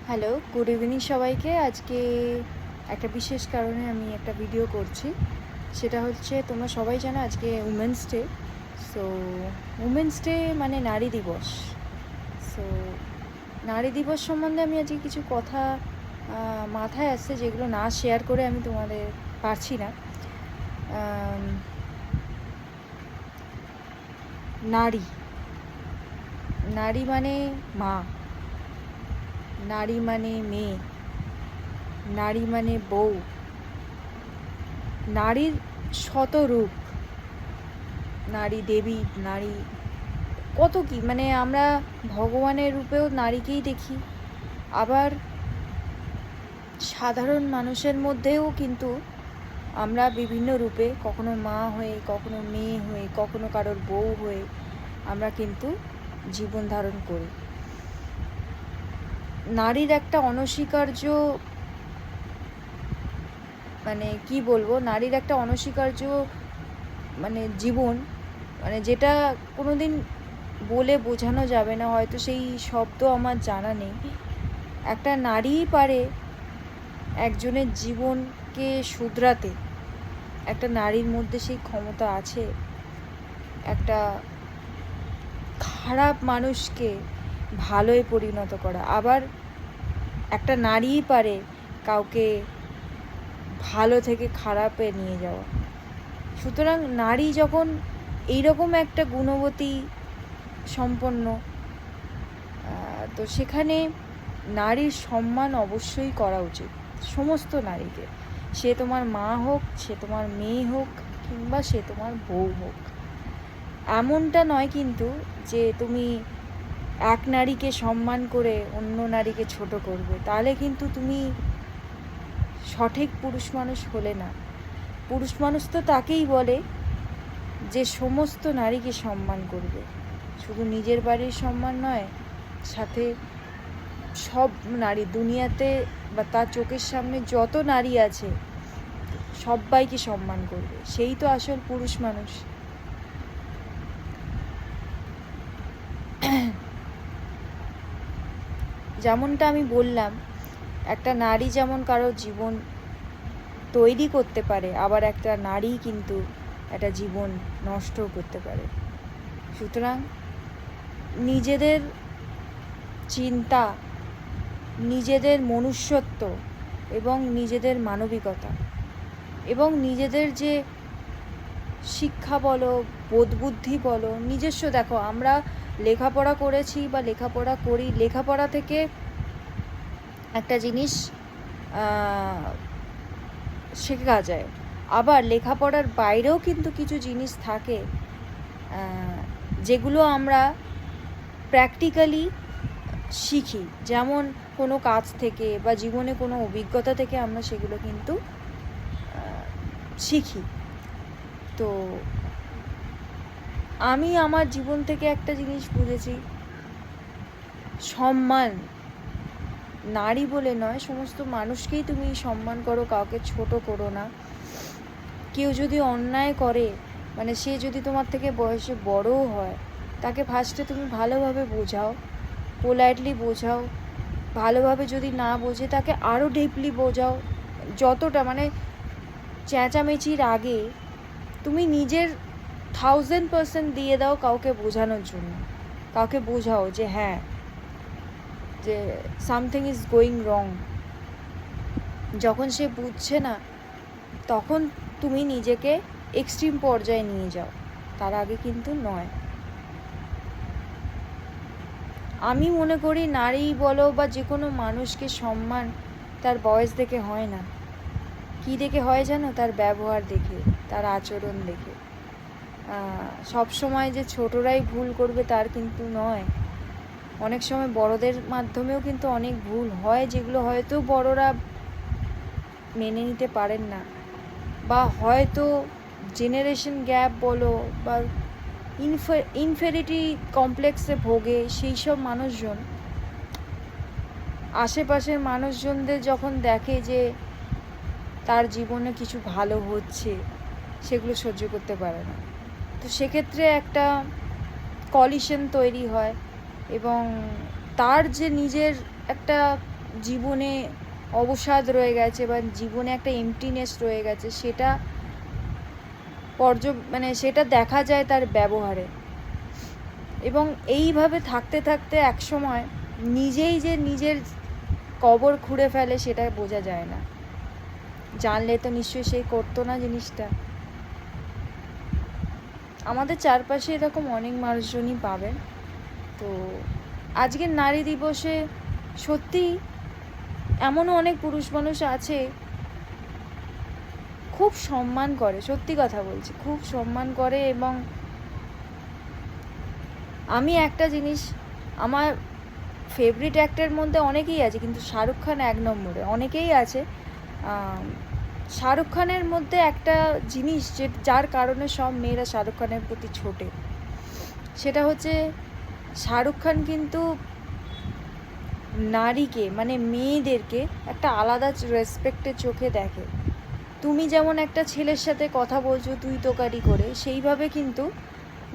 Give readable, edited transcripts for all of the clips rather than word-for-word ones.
Hello, good evening সবাইকে। আজকে একটা বিশেষ কারণে আমি একটা ভিডিও করছি। সেটা হচ্ছে, তোমরা সবাই জানো আজকে women's day. So women's day মানে নারী দিবস। সো নারী দিবস সম্বন্ধে আমি আজকে কিছু কথা মাথায় আসছে, যেগুলো না শেয়ার করে আমি তোমাদের পারছি না। নারী নারী মানে মা, নারী মানে মেয়ে, নারী মানে বউ। নারীর শত রূপ, নারী দেবী, নারী কত কি, মানে আমরা ভগবানের রূপেও নারীকেই দেখি। আবার সাধারণ মানুষের মধ্যেও কিন্তু আমরা বিভিন্ন রূপে, কখনো মা হয়ে, কখনো মেয়ে হয়ে, কখনো কারোর বউ হয়ে আমরা কিন্তু জীবন ধারণ করি। নারীর একটা অনস্বীকার্য, মানে কি বলবো, নারীর একটা অনস্বীকার্য মানে জীবন, মানে যেটা কোনো দিন বলে বোঝানো যাবে না, হয়তো সেই শব্দ আমার জানা নেই। একটা নারীই পারে একজনের জীবনকে শুধরাতে। একটা নারীর মধ্যে সেই ক্ষমতা আছে একটা খারাপ মানুষকে ভালোয় পরিণত করা। আবার একটা নারীই পারে কাউকে ভালো থেকে খারাপে নিয়ে যাওয়া। সুতরাং নারী যখন এইরকম একটা গুণবতী সম্পন্ন, তো সেখানে নারীর সম্মান অবশ্যই করা উচিত সমস্ত নারীকে। সে তোমার মা হোক, সে তোমার মেয়ে হোক, কিংবা সে তোমার বউ হোক। এমনটা নয় কিন্তু যে তুমি এক নারীকে সম্মান করে অন্য নারীকে ছোট করবে, তাহলে কিন্তু তুমি সঠিক পুরুষ মানুষ হলে না। পুরুষ মানুষ তো তাকেই বলে যে সমস্ত নারীকে সম্মান করবে, শুধু নিজের বাড়ির সম্মান নয়, সাথে সব নারী দুনিয়াতে বা তার চোখের সামনে যত নারী আছে সবাইকে সম্মান করবে, সেই তো আসল পুরুষ মানুষ। যেমনটা আমি বললাম, একটা নারী যেমন কারো জীবন তৈরি করতে পারে, আবার একটা নারী কিন্তু একটা জীবন নষ্টও করতে পারে। সুতরাং নিজেদের চিন্তা, নিজেদের মনুষ্যত্ব এবং নিজেদের মানবিকতা এবং নিজেদের যে শিক্ষা বলো, বোধবুদ্ধি বলো, নিজস্ব, দেখো আমরা লেখাপড়া করেছি বা লেখাপড়া করি, লেখাপড়া থেকে একটা জিনিস শেখা যায়। আবার লেখাপড়ার বাইরেও কিন্তু কিছু জিনিস থাকে যেগুলো আমরা প্র্যাকটিক্যালি শিখি, যেমন কোনো কাজ থেকে বা জীবনে কোনো অভিজ্ঞতা থেকে আমরা সেগুলো কিন্তু শিখি। তো আমি আমার জীবন থেকে একটা জিনিস বুঝেছি, সম্মান নারী বলে নয়, সমস্ত মানুষকেই তুমি সম্মান করো, কাউকে ছোট করো না। কেউ যদি অন্যায় করে, মানে সে যদি তোমার থেকে বয়সে বড়ও হয়, তাকে ফার্স্টে তুমি ভালোভাবে বোঝাও, পোলাইটলি বোঝাও। ভালোভাবে যদি না বোঝে তাকে আরও ডিপলি বোঝাও। যতটা, মানে চেঁচামেচির আগে তুমি নিজের 1000% দিয়ে দাও কাউকে বোঝানোর জন্য। কাউকে বোঝাও যে হ্যাঁ, যে সামথিং ইজ গোয়িং রং। যখন সে বুঝছে না, তখন তুমি নিজেকে এক্সট্রিম পর্যায়ে নিয়ে যাও, তার আগে কিন্তু নয়। আমি মনে করি নারী বলো বা যে কোনো মানুষকে সম্মান তার বয়স দেখে হয় না। কী দেখে হয় জানো? তার ব্যবহার দেখে, তার আচরণ দেখে। সব সময় যে ছোটরাই ভুল করবে তার কিন্তু নয়। অনেক সময় বড়দের মাধ্যমেও কিন্তু অনেক ভুল হয়, যেগুলো হয়তো বড়রা মেনে নিতে পারেন না, বা হয়তো জেনারেশন গ্যাপ বলো বা ইনফেরিটি কমপ্লেক্সে ভোগে সেই সব মানুষজন আশেপাশের মানুষজনদের যখন দেখে যে তার জীবনে কিছু ভালো হচ্ছে, সেগুলো সহ্য করতে পারে না। তো সেক্ষেত্রে একটা কলিশন তৈরি হয় এবং তার যে নিজের একটা জীবনে অবসাদ রয়ে গেছে বা জীবনে একটা এমটিনেস রয়ে গেছে, সেটা সেটা দেখা যায় তার ব্যবহারে। এবং এইভাবে থাকতে থাকতে একসময় নিজেই যে নিজের কবর খুঁড়ে ফেলে সেটা বোঝা যায় না। জানলে তো নিশ্চয়ই সে করতো না জিনিসটা। আমাদের চারপাশে এরকম অনেক মানুষজনই পাবেন। তো আজকের নারী দিবসে সত্যি এমনও অনেক পুরুষ মানুষ আছে খুব সম্মান করে, সত্যি কথা বলছি, খুব সম্মান করে। এবং আমি একটা জিনিস, আমার ফেভারিট অ্যাক্টরের মধ্যে অনেকেই আছে, কিন্তু শাহরুখ খান 1 নম্বরে। অনেকেই আছে, শাহরুখ খানের মধ্যে একটা জিনিস যার কারণে সব মেয়েরা শাহরুখ খানের প্রতি ছোটে, সেটা হচ্ছে শাহরুখ খান কিন্তু নারীকে মানে মেয়েদেরকে একটা আলাদা রেসপেক্টের চোখে দেখে। তুমি যেমন একটা ছেলের সাথে কথা বলছো তুই তোকারি করে, সেইভাবে কিন্তু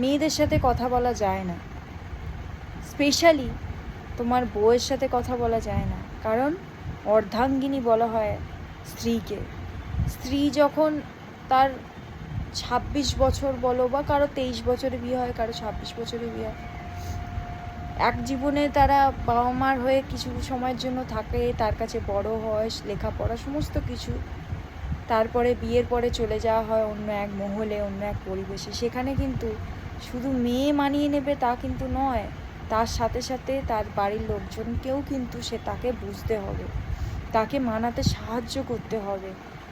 মেয়েদের সাথে কথা বলা যায় না। স্পেশালি তোমার বউয়ের সাথে কথা বলা যায় না, কারণ অর্ধাঙ্গিনী বলা হয় স্ত্রীকে। স্ত্রী যখন তার 26 বছর বলো বা কারো 23 বছরে বিয়ে হয়, কারো 26 বছরে বিয়ে হয়, এক জীবনে তারা বাবা মার হয়ে কিছু সময়ের জন্য থাকে, তার কাছে বড় হয়, লেখাপড়া সমস্ত কিছু, তারপরে বিয়ের পরে চলে যাওয়া হয় অন্য এক মহলে, অন্য এক পরিবেশে। সেখানে কিন্তু শুধু মেয়ে মানিয়ে নেবে তা কিন্তু নয়, তার সাথে সাথে তার বাড়ির লোকজনকেও কিন্তু তাকে বুঝতে হবে, তাকে মানাতে সাহায্য করতে হবে।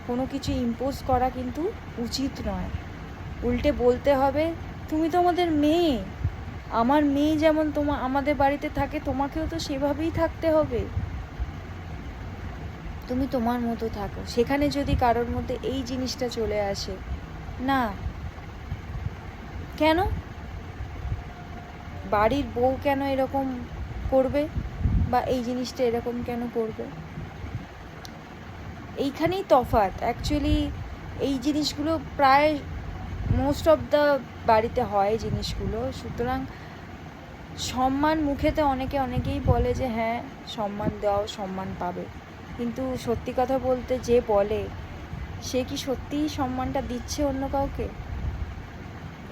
কোনো কিছু ইম্পোজ করা কিন্তু উচিত নয়। উল্টে বলতে হবে, তুমি তো আমাদের মেয়ে, আমার মেয়ে যেমন আমাদের বাড়িতে থাকে, তোমাকেও তো সেভাবেই থাকতে হবে, তুমি তোমার মতো থাকো। সেখানে যদি কারোর মধ্যে এই জিনিসটা চলে আসে, না কেন বাড়ির বউ কেন এরকম করবে, বা এই জিনিসটা এরকম কেন করবে, এইখানেই তফাৎ। অ্যাকচুয়ালি এই জিনিসগুলো প্রায় মোস্ট অফ দ্য বাড়িতে হয় জিনিসগুলো। সুতরাং সম্মান মুখেতে অনেকেই বলে যে হ্যাঁ সম্মান দাও, সম্মান পাবে, কিন্তু সত্যি কথা বলতে যে বলে সে কি সত্যিই সম্মানটা দিচ্ছে অন্য কাউকে?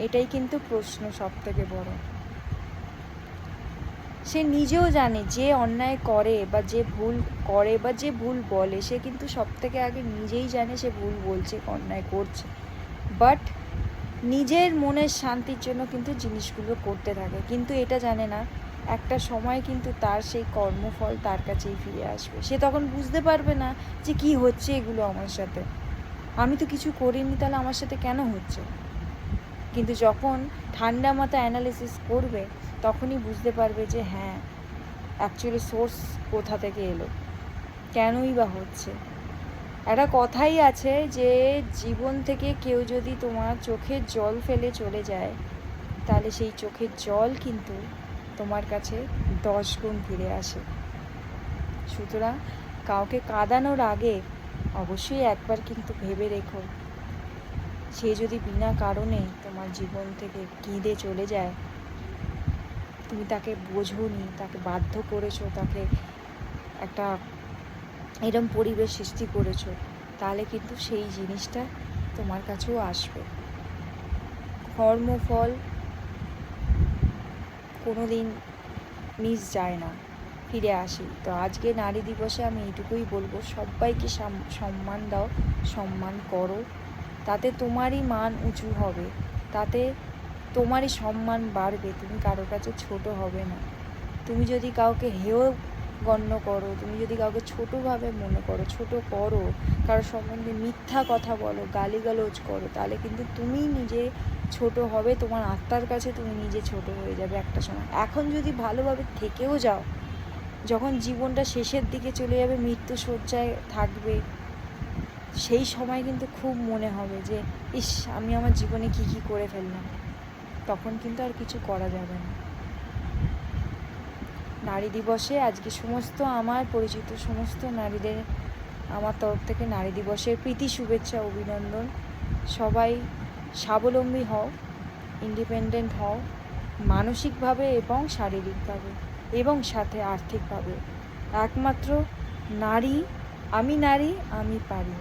এটাই কিন্তু প্রশ্ন সব থেকে বড়। সে নিজেও জানে যে অন্যায় করে বা যে ভুল করে বা যে ভুল বলে, সে কিন্তু সব থেকে আগে নিজেই জানে সে ভুল বলছে, অন্যায় করছে, বাট নিজের মনের শান্তির জন্য কিন্তু জিনিসগুলো করতে থাকে। কিন্তু এটা জানে না একটা সময় কিন্তু তার সেই কর্মফল তার কাছেই ফিরে আসবে। সে তখন বুঝতে পারবে না যে কি হচ্ছে এগুলো আমার সাথে, আমি তো কিছু করিনি, তাহলে আমার সাথে কেন হচ্ছে। কিন্তু যখন ঠান্ডা মাথায় অ্যানালিসিস করবে, তখনই বুঝতে পারবে যে হ্যাঁ অ্যাকচুয়ালি সোর্স কোথা থেকে এলো, কেনই বা হচ্ছে। একটা কথাই আছে যে জীবন থেকে কেউ যদি তোমার চোখের জল ফেলে চলে যায়, তাহলে সেই চোখের জল কিন্তু তোমার কাছে 10 গুণ ফিরে আসে। সুতরাং কাউকে কাঁদানোর আগে অবশ্যই একবার কিন্তু ভেবে রেখো, সে যদি বিনা কারণে তোমার জীবন থেকে কেঁদে চলে যায়, তুমি তাকে বোঝোনি, তাকে বাধ্য করেছো, তাকে একটা এরম পরিবেশ সৃষ্টি করেছো, তাহলে কিন্তু সেই জিনিসটা তোমার কাছেও আসবে। কর্মফল কোনো দিন মিস যায় না, ফিরে আসি। তো আজকে নারী দিবসে আমি এইটুকুই বলবো, সবাইকে সম্মান দাও, সম্মান করো, তাতে তোমারই মান উঁচু হবে, তাতে তোমারই সম্মান বাড়বে, তুমি কারোর কাছে ছোট হবে না। তুমি যদি কাউকে হেয় গণ্য করো, তুমি যদি কাউকে ছোটোভাবে মনে করো, ছোট করো, কারোর সম্বন্ধে মিথ্যা কথা বলো, গালিগালোজ করো, তাহলে কিন্তু তুমি নিজে ছোট হবে, তোমার আত্মার কাছে তুমি নিজে ছোট হয়ে যাবে একটা সময়। এখন যদি ভালোভাবে থেকেও যাও, যখন জীবনটা শেষের দিকে চলে যাবে, মৃত্যু শয্যায় থাকবে, সেই সময় কিন্তু খুব মনে হবে যে ইস আমি আমার জীবনে কী কী করে ফেললাম, তখন কিন্তু আর কিছু করা যাবে না। নারী দিবসে আজকে সমস্ত আমার পরিচিত সমস্ত নারীদের আমার তরফ থেকে নারী দিবসের প্রীতি শুভেচ্ছা, অভিনন্দন। সবাই স্বাবলম্বী হও, ইন্ডিপেন্ডেন্ট হও, মানসিকভাবে এবং শারীরিকভাবে এবং সাথে আর্থিকভাবে। একমাত্র নারী, আমি পারি।